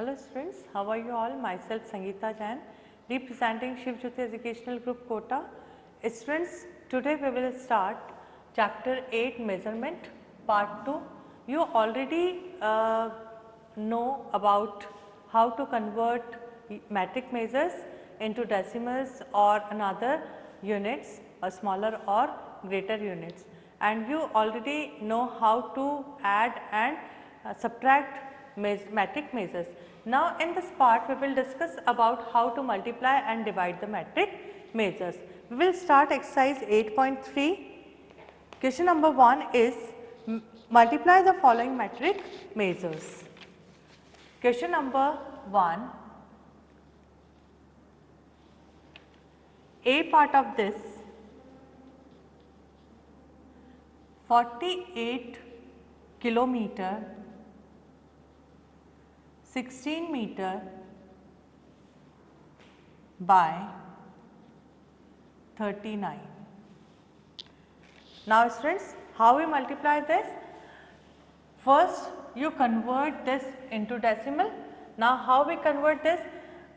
Hello students, how are you all? Myself Sangeeta Jain, representing Shiv Jyoti Educational Group Kota. Students, today we will start chapter 8 measurement part 2. You already know about how to convert metric measures into decimals or another units or smaller or greater units, and you already know how to add and subtract metric measures. Now in this part we will discuss about how to multiply and divide the metric measures. We will start exercise 8.3. Question number 1 is multiply the following metric measures. Question number 1, A part of this 48 kilometer 16 meter by 39. Now students, how we multiply this? First you convert this into decimal. Now how we convert this?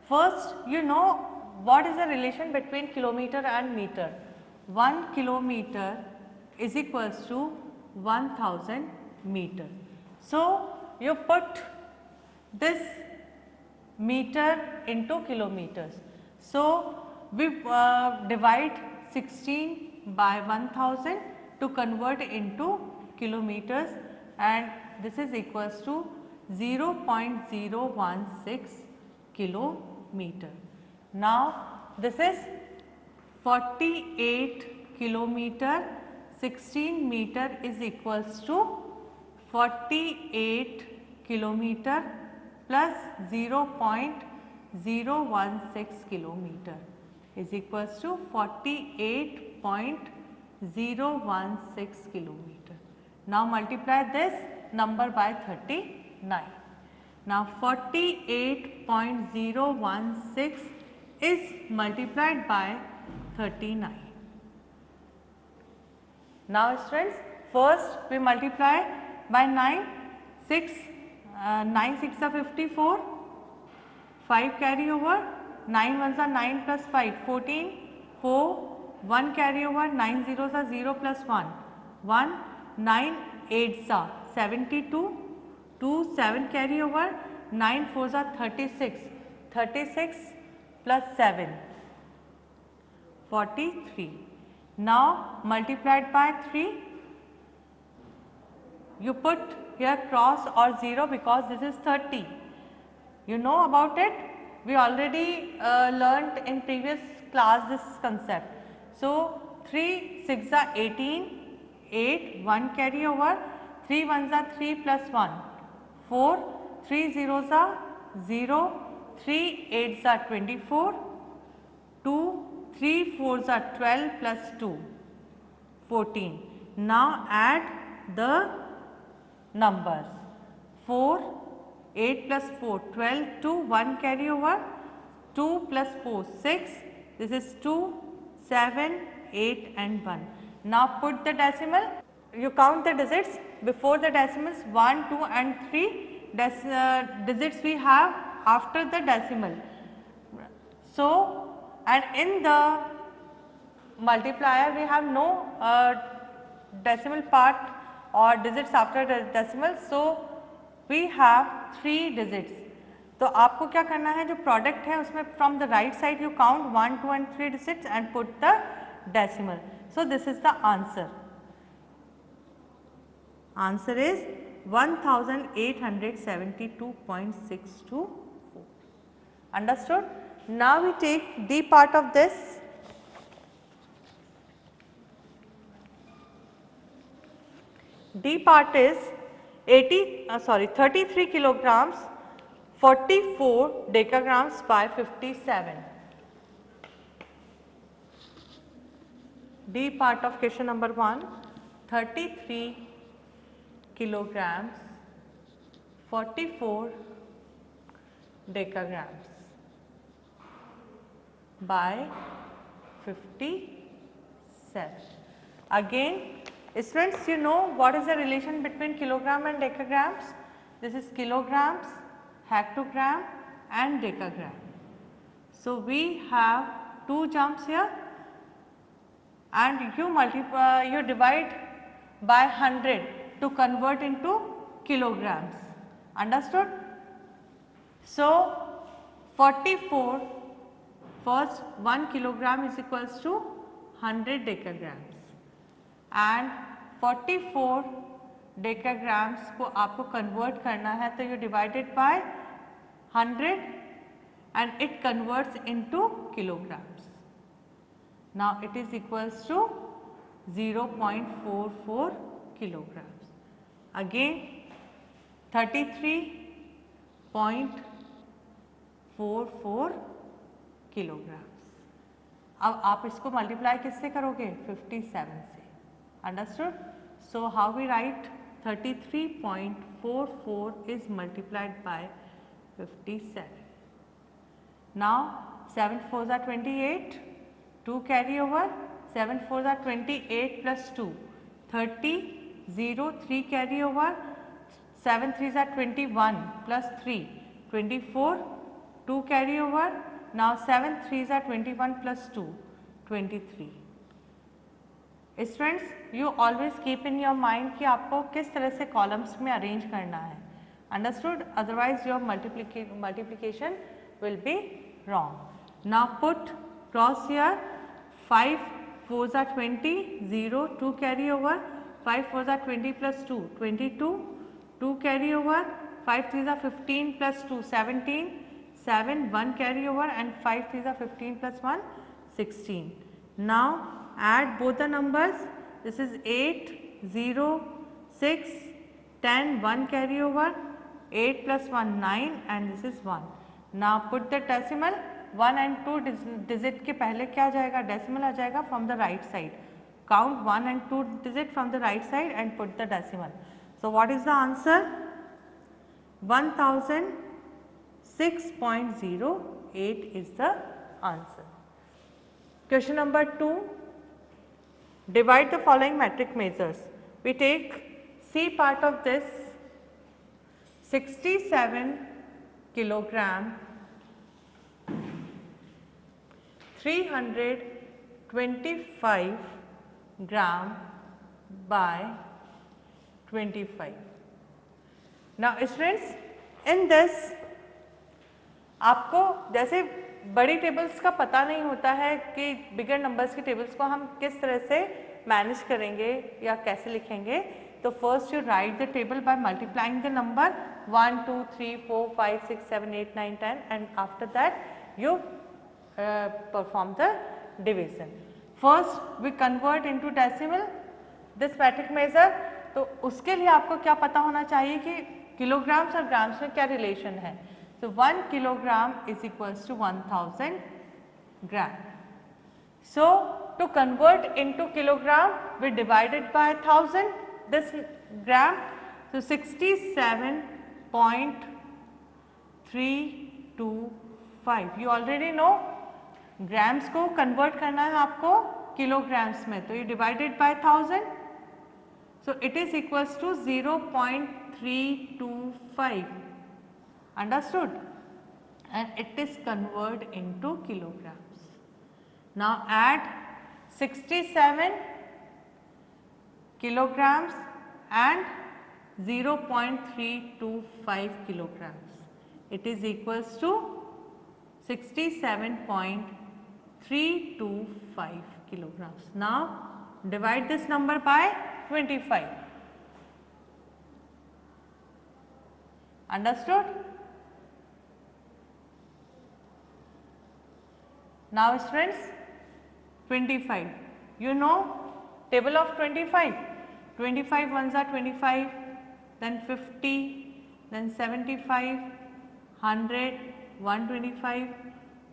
First you know what is the relation between kilometer and meter. 1 kilometer is equals to 1000 meter. So you put this meter into kilometers. So we divide 16 by 1000 to convert into kilometers, and this is equals to 0.016 kilometer. Now this is 48 kilometer 16 meter is equals to 48 kilometer plus 0.016 kilometer is equals to 48.016 kilometer. Now multiply this number by 39. Now 48.016 is multiplied by 39. Now students, first we multiply by 9, 6, 9 6 are 54, 5 carry over, 9 1s are 9 plus 5, 14, 4, 1 carry over, 9 zeros are 0 plus 1, 1, 9 8s are 72, 2, 7 carry over, 9 4s are 36, 36 plus 7, 43. Now multiplied by 3, you put here cross or 0 because this is 30. You know about it, we already learnt in previous class this concept. So 3 6 are 18, 8, 1 carry over, 3 1s are 3 plus 1, 4, 3 zeros are 0, 3 8s are 24, 2, 3 4s are 12 plus 2, 14. Now add the numbers. 4, 8 plus 4, 12, 2, 1 carry over, 2 plus 4, 6, this is 2, 7, 8 and 1. Now put the decimal, you count the digits before the decimals, 1, 2 and 3 digits we have after the decimal. So, and in the multiplier we have no decimal part or digits after the decimal. So we have 3 digits. तो आपको क्या करना है, जो product है उसमें from the right side you count 1, 2 and 3 digits and put the decimal. So this is the answer. Answer is 1872.624. Understood? Now we take D part of this. D part is 33 kilograms 44 decagrams by 57. D part of question number 1, 33 kilograms 44 decagrams by 57. Again, students, you know what is the relation between kilogram and decagrams? This is kilograms hectogram and decagram. So we have two jumps here, and you divide by 100 to convert into kilograms. Understood? So 44, first 1 kilogram is equals to 100 decagrams, and 44 डेकाग्राम्स को आपको convert करना है, तो you divided by 100 and it converts into kilograms. Now it is equals to 0.44 kilograms. Again 33.44 kilograms. अब आप इसको multiply किससे करोगे? 57 से. Understood? So how we write 33.44 is multiplied by 57. Now 7 4s are 28, 2 carry over, 7 4s are 28 plus 2, 30, 0, 3 carry over, 7 3s are 21 plus 3, 24, 2 carry over, now 7 3s are 21 plus 2, 23. Students, you always keep in your mind कि आपको किस तरह से columns में arrange करना है. Understood? Otherwise your multiplication will be wrong. Now put cross here. 5 4s are 20, 0, 2 carry over, 5 4s are 20 plus 2, 22, 2 carry over, 5 3s are 15 plus 2, 17, 7, 1 carry over, and 5 3s are 15 plus 1, 16. Now add both the numbers. This is 8, 0, 6, 10, 1 carry over, 8 plus 1, 9, and this is 1. Now put the decimal. 1 and 2 digit के पहले क्या जाएगा? Decimal आ जाएगा from the right side. Count 1 and 2 digit from the right side and put the decimal. So what is the answer? 1006.08 is the answer. Question number 2. Divide the following metric measures. We take C part of this 67 kilogram 325 gram by 25. Now students, in this आपको जैसे बड़ी tables का पता नहीं होता है कि बिगर numbers की टेबल्स को हम किस तरह से मैनेज करेंगे या कैसे लिखेंगे, तो first you right the table by multiplying the number 1 2 3 4 5 6 7 8 9 10 and after that you perform the division. First we convert into decimal this metric measure. तो उसके लिए आपको क्या पता होना चाहिए कि किलोग्राम्स और ग्राम्स में क्या रिलेशन है. So 1 kilogram is equals to 1000 gram. So to convert into kilogram we divided by 1000 this gram. So 67.325. You already know grams को कन्वर्ट करना है आपको किलोग्राम्स में, तो ये divided by 1000. So it is equals to 0.325. Understood? And it is convert into kilograms. Now add 67 kilograms and 0.325 kilograms. It is equals to 67.325 kilograms. Now divide this number by 25. Understood? Now students, 25. You know table of 25. 25 ones are 25, then 50, then 75, 100, 125,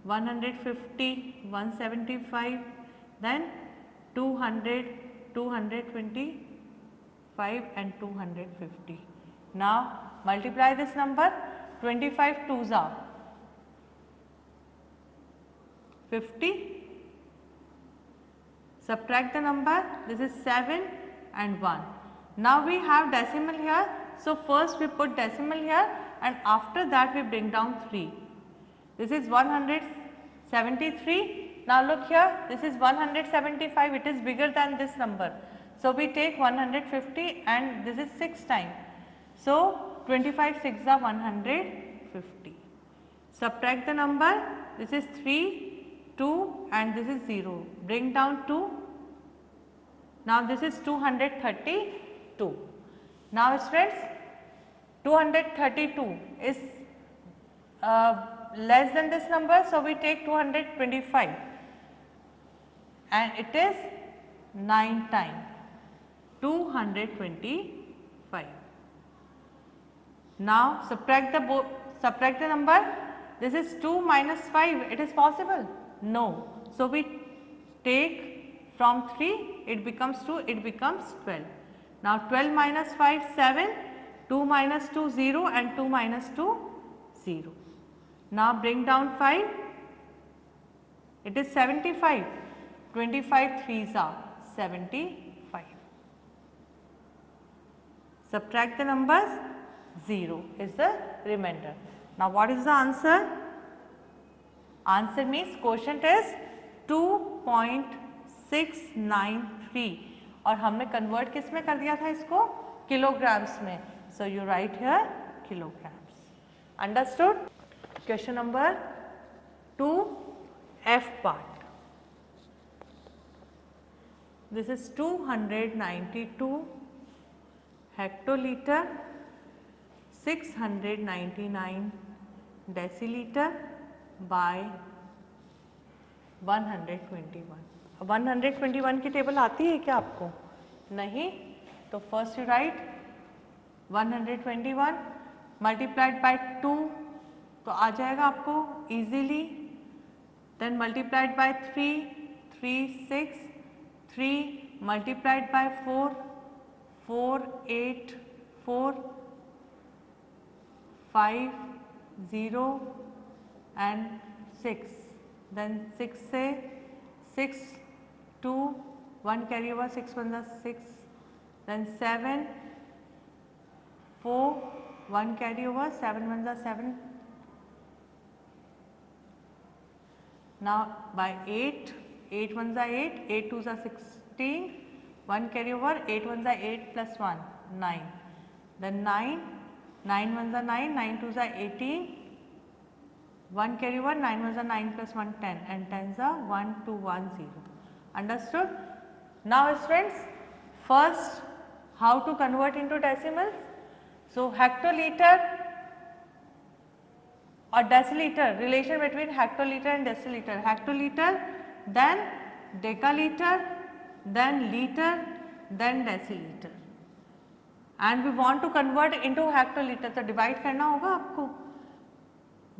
150, 175, then 200, 225 and 250. Now multiply this number. 25 twos are 50. Subtract the number. This is 7 and 1. Now we have decimal here. So first we put decimal here. and after that we bring down 3. This is 173. Now look here, this is 175, it is bigger than this number. So we take 150 and this is 6 times. So 25 6 are 150. Subtract the number, this is 3, 2 and this is 0. Bring down 2. Now this is 232. Now students, 232 is less than this number, so we take 225 and it is 9 times 225. Now subtract the number. This is 2 minus 5. It is possible? No. So we take from 3, it becomes 2, it becomes 12. Now 12 minus 5, 7, 2 minus 2, 0 and 2 minus 2, 0. Now bring down 5, it is 75, 25 3s are 75. Subtract the numbers, 0 is the remainder. Now what is the answer? Answer means quotient is 2.693 और हमने convert किस में कर दिया था इसको? Kilograms में. So you write here kilograms. Understood? Question number 2, F part. This is 292 hectoliter, 699 deciliter by 121. 121 की टेबल आती है क्या आपको? नहीं. तो first you write 121 multiplied by 2 तो आ जाएगा आपको easily. Then multiplied by 3, 3 6, 3 multiplied by 4, 4 8, 4 5 0 and 6. Then 6 से 6 2 1 carry over 6 1 6. Then 7 4 1 carry over 7 1 7. Now by 8 8 1 8, 8 2 16, 1 carry over 8 1 8 plus 1 9. Then 9 9 1 9, 9 2 18, 1 carry over 9 1 9 plus 1 10 and 10 1 2 1 0. Understood? Now students, first how to convert into decimals? So hectoliter or deciliter, relation between hectoliter and deciliter. Hectoliter, then decaliter, then liter, then deciliter. And we want to convert into hectoliter, तो divide करना होगा आपको.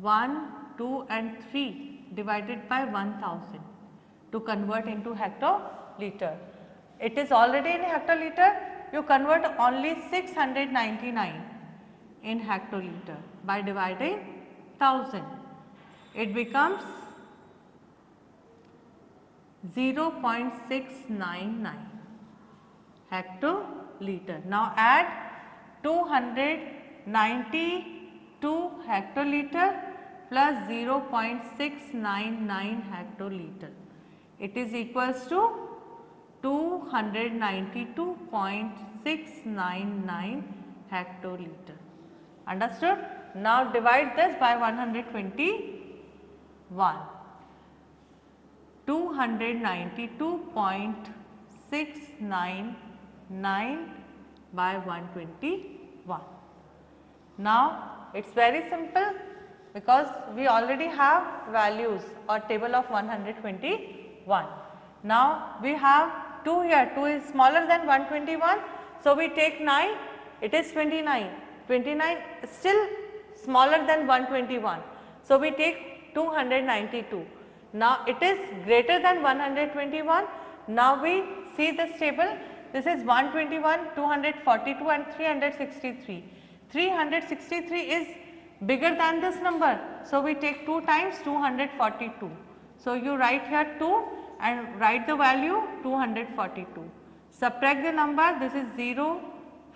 1, 2 and 3 divided by 1000 to convert into hectoliter. It is already in hectoliter, you convert only 699 in hectoliter by dividing 1000. It becomes 0.699 hectoliter. Now add 292 hectoliter plus 0.699 hectoliter. It is equals to 292.699 hectoliter. Understood? Now divide this by 121. 292.699 by 121. Now it is very simple because we already have values or table of 121. Now we have 2 here, 2 is smaller than 121. So we take 9, it is 29. 29 is still smaller than 121. So we take 292. Now it is greater than 121. Now we see this table. This is 121, 242 and 363. 363 is bigger than this number. So we take 2 times 242. So you write here 2 and write the value 242. Subtract the number, this is 0,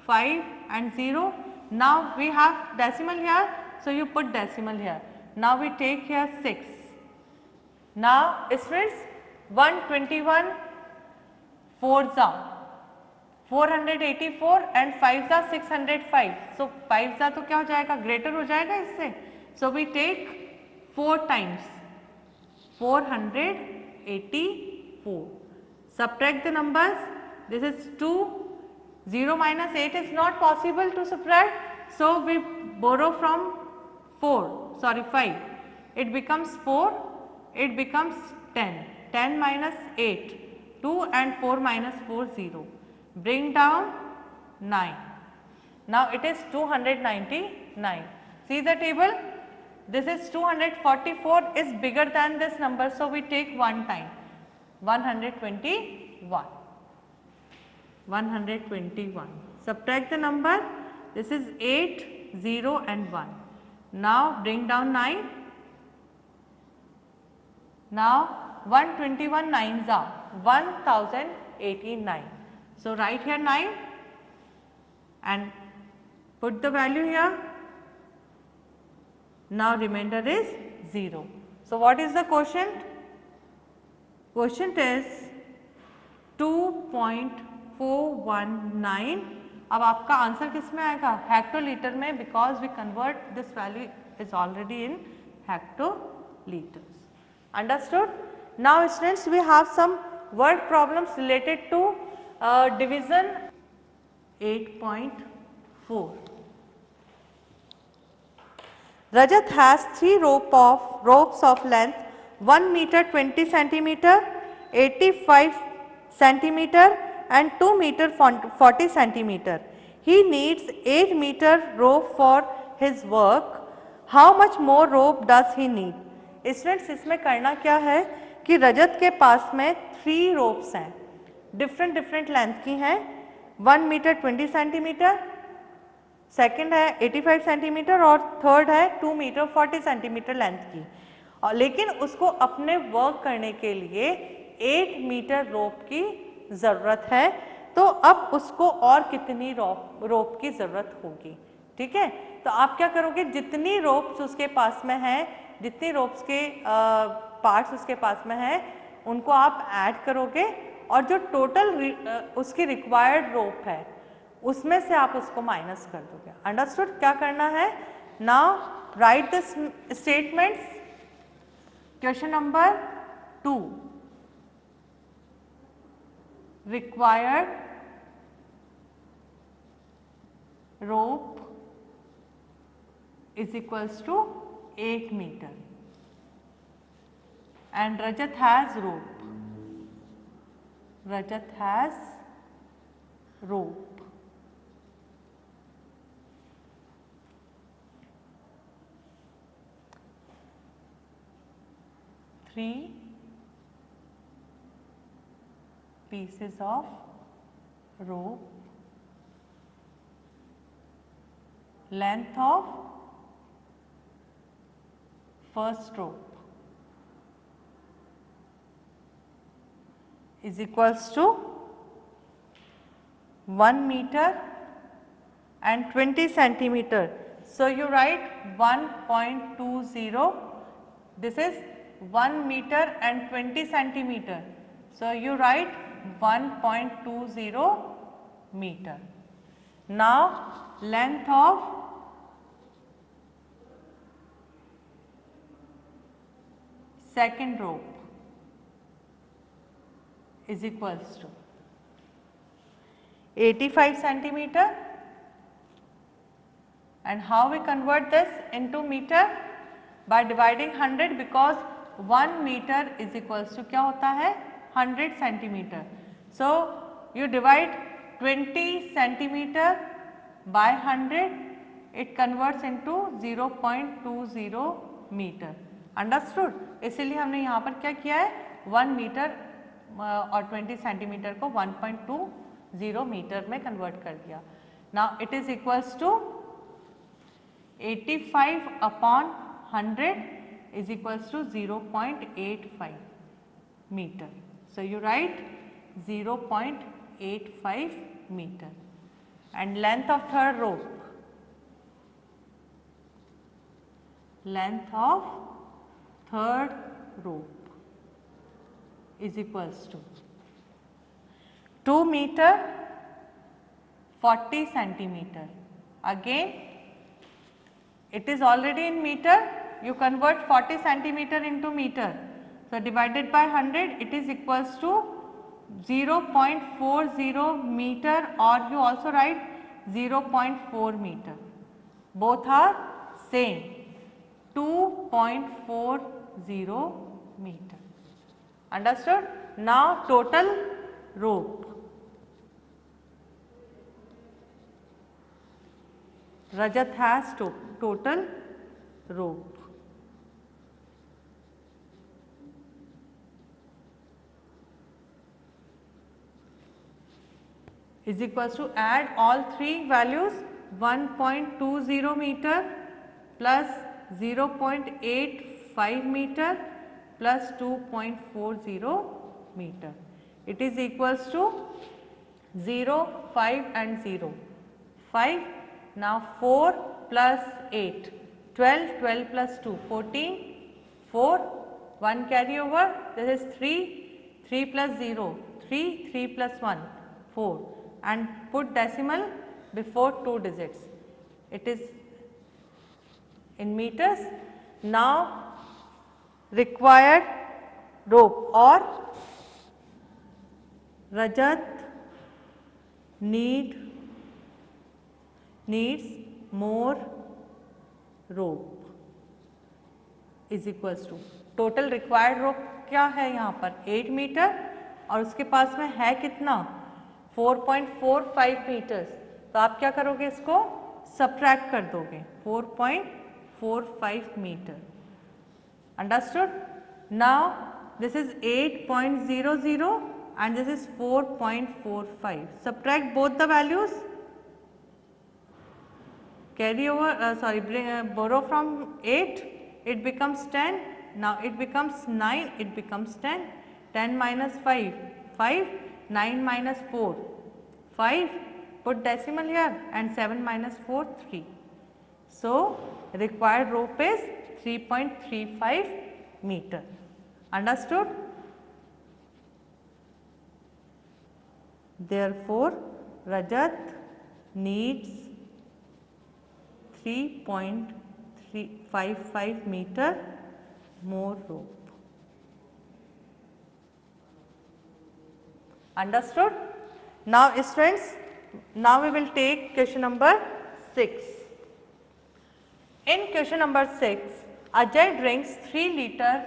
5 and 0. Now we have decimal here, so you put decimal here. Now we take here 6. Now students, 121 4s are 484 and 5s are 605. So 5s are तो क्या हो जाएगा, greater हो जाएगा इससे. So we take 4 times 484. Subtract the numbers. This is 2. 0 minus 8 is not possible to subtract. So we borrow from 5. It becomes 4. It becomes 10. 10 minus 8. 2 and 4 minus 4 0. Bring down 9. Now it is 299. See the table? This is 244 is bigger than this number. So we take one time 121. 121. Subtract the number. This is 8, 0 and 1. Now bring down 9. Now 121 9s are 1089. So write here 9 and put the value here. Now remainder is 0. So what is the quotient? Quotient is 2.419. अब आपका answer किस में आएगा? Hectolitre में, because we convert this value is already in hectolitres. Understood? Now students, we have some word problems related to division. 8.4. Rajat has 3 ropes of length 1 meter 20 centimeter, 85 centimeter and 2 meter 40 centimeter. He needs 8 meter rope for his work. How much more rope does he need? Students, इसमें करना क्या है कि रजत के पास में 3 ropes हैं, different length की हैं. 1 मीटर 20 सेंटीमीटर, सेकंड है 85 सेंटीमीटर और थर्ड है 2 मीटर 40 सेंटीमीटर लेंथ की. और लेकिन उसको अपने वर्क करने के लिए 8 मीटर रोप की ज़रूरत है. तो अब उसको और कितनी रोप की ज़रूरत होगी? ठीक है, तो आप क्या करोगे, जितनी रोप्स उसके पास में हैं, जितनी रोप्स के पार्ट्स उसके पास में हैं, उनको आप ऐड करोगे और जो टोटल उसकी रिक्वायर्ड रोप है उसमें से आप उसको माइनस कर दोगे. अंडरस्टूड? क्या करना है? Now right this statements. Question number 2, required rope is equals to 8 meter and Rajat has rope. Rajat has rope. Three pieces of rope, length of first rope is equals to 1 meter and 20 centimeter. So you write 1.20. This is 1 meter and 20 centimeter. So you write 1.20 meter. Now length of second rope is equals to 85 centimeter. And how we convert this into meter? By dividing 100, because 1 meter is equals to क्या होता है? 100 centimeter. So you divide 20 centimeter by 100, it converts into 0.20 meter. Understood? इसीलिए हमने यहाँ पर क्या किया है, 1 मीटर और 20 सेंटीमीटर को 1.20 मीटर में कन्वर्ट कर दिया. Now it is equals to 85 upon 100 is equals to 0.85 metre. So you write 0.85 meter. And length of third rope length of third rope is equals to 2 meter 40 centimeter. Again it is already in meter, you convert 40 centimeter into meter. So, divided by 100 it is equals to 0.40 meter, or you also write 0.4 meter. Both are same, 2.40 meter. Understood? Now, total rope. Rajat has total rope is equals to, add all three values, 1.20 meter plus 0.85 meter plus 2.40 meter. It is equals to 0, 5 and 0, 5. Now 4 plus 8, 12, 12 plus 2, 14, 4, 1 carry over, this is 3, 3 plus 0, 3, 3 plus 1, 4, and put decimal before 2 digits. It is in meters. Now required rope, or Rajat needs more rope is equals to, total required rope क्या है यहाँ पर 8 metre, और उसके पास में है कितना 4.45 metres. तो आप क्या करोगे, इसको सब्ट्रैक्ट कर दोगे, 4.45 metre. Understood? Now this is 8.00 and this is 4.45. Subtract both the values, carry over, borrow from 8, it becomes 10, now it becomes 9, it becomes 10, 10 minus 5, 5, 9 minus 4, 5, put decimal here, and 7 minus 4, 3. So, required rope is 3.35 meter. Understood? Therefore, Rajat needs 3.355 meter more rope. Understood? Now, students, now we will take question number 6. In question number 6, Ajay drinks 3 liter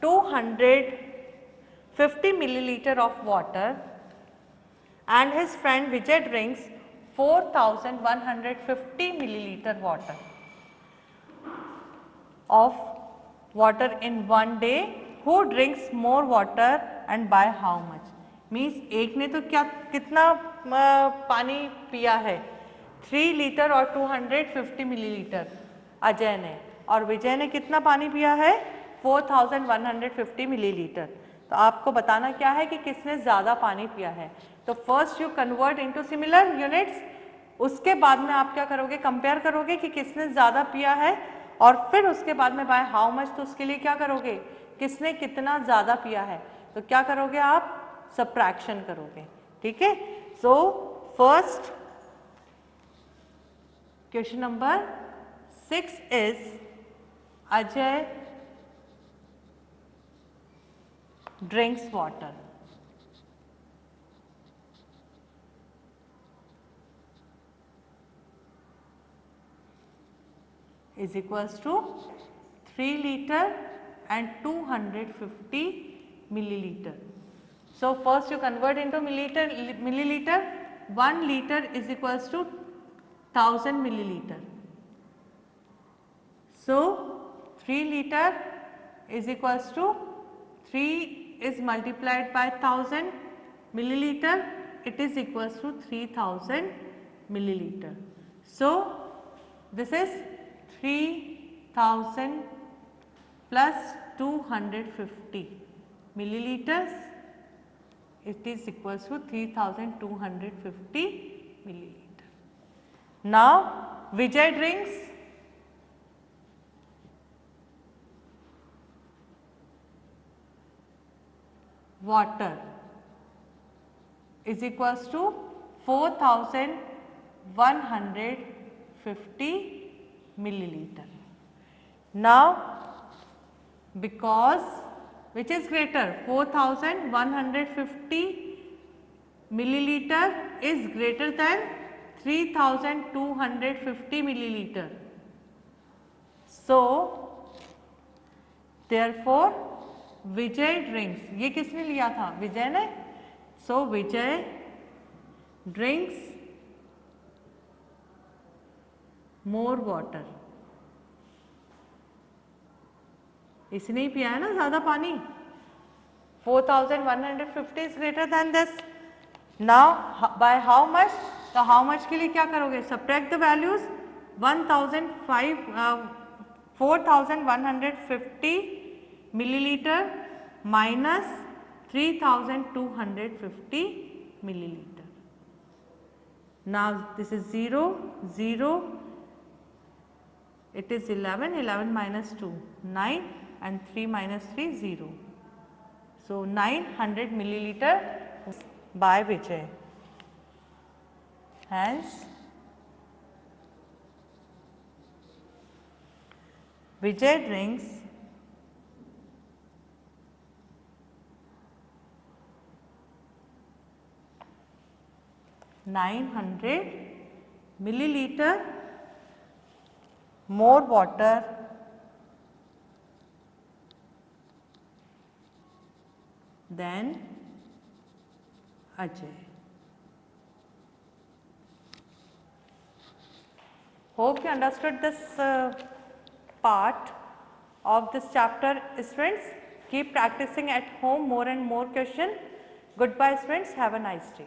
250 milliliter of water, and his friend Vijay drinks 4150 milliliter of water in one day. Who drinks more water and by how much? Means एक ने तो क्या कितना पानी पिया है, 3 litre और 250 millilitre Ajay ने, और विजय ने कितना पानी पिया है 4150 मिलीलीटर. तो आपको बताना क्या है कि किसने ज़्यादा पानी पिया है. तो first you convert into similar units, उसके बाद में आप क्या करोगे, कंपेयर करोगे कि किसने ज़्यादा पिया है, और फिर उसके बाद में बाय हाउ मच, तो उसके लिए क्या करोगे, किसने कितना ज़्यादा पिया है, तो क्या करोगे आप सब्ट्रैक्शन करोगे. ठीक है. So first question number 6 is Ajay drinks water. Is equals to 3 liter and 250 milliliter. So, first you convert into milliliter. 1 liter is equals to 1000 milliliter. So, 3 liter is equals to 3 is multiplied by 1000 milliliter, it is equals to 3000 milliliter. So, this is 3000 plus 250 milliliters, it is equals to 3250 milliliter. Now, Vijay drinks water is equals to 4150 milliliter. Now, because which is greater, 4150 milliliter is greater than 3250 milliliter. So, therefore, Vijay drinks, ये किसने लिया था? विजय ने. So, Vijay drinks more water. इसने ही पिया है ना ज़्यादा पानी. 4150 is greater than this. Now, by how much? तो how much के लिए क्या करोगे? Subtract the values. 4150 milliliter minus 3250 milliliter. Now, this is 0, 0, it is 11, 11 minus 2, 9 and 3 minus 3, 0. So, 900 milliliter by Vijay. Hence, Vijay drinks 900 milliliter more water than Ajay. Hope you understood this part of this chapter, students. Keep practicing at home more and more questions. Goodbye, students. Have a nice day.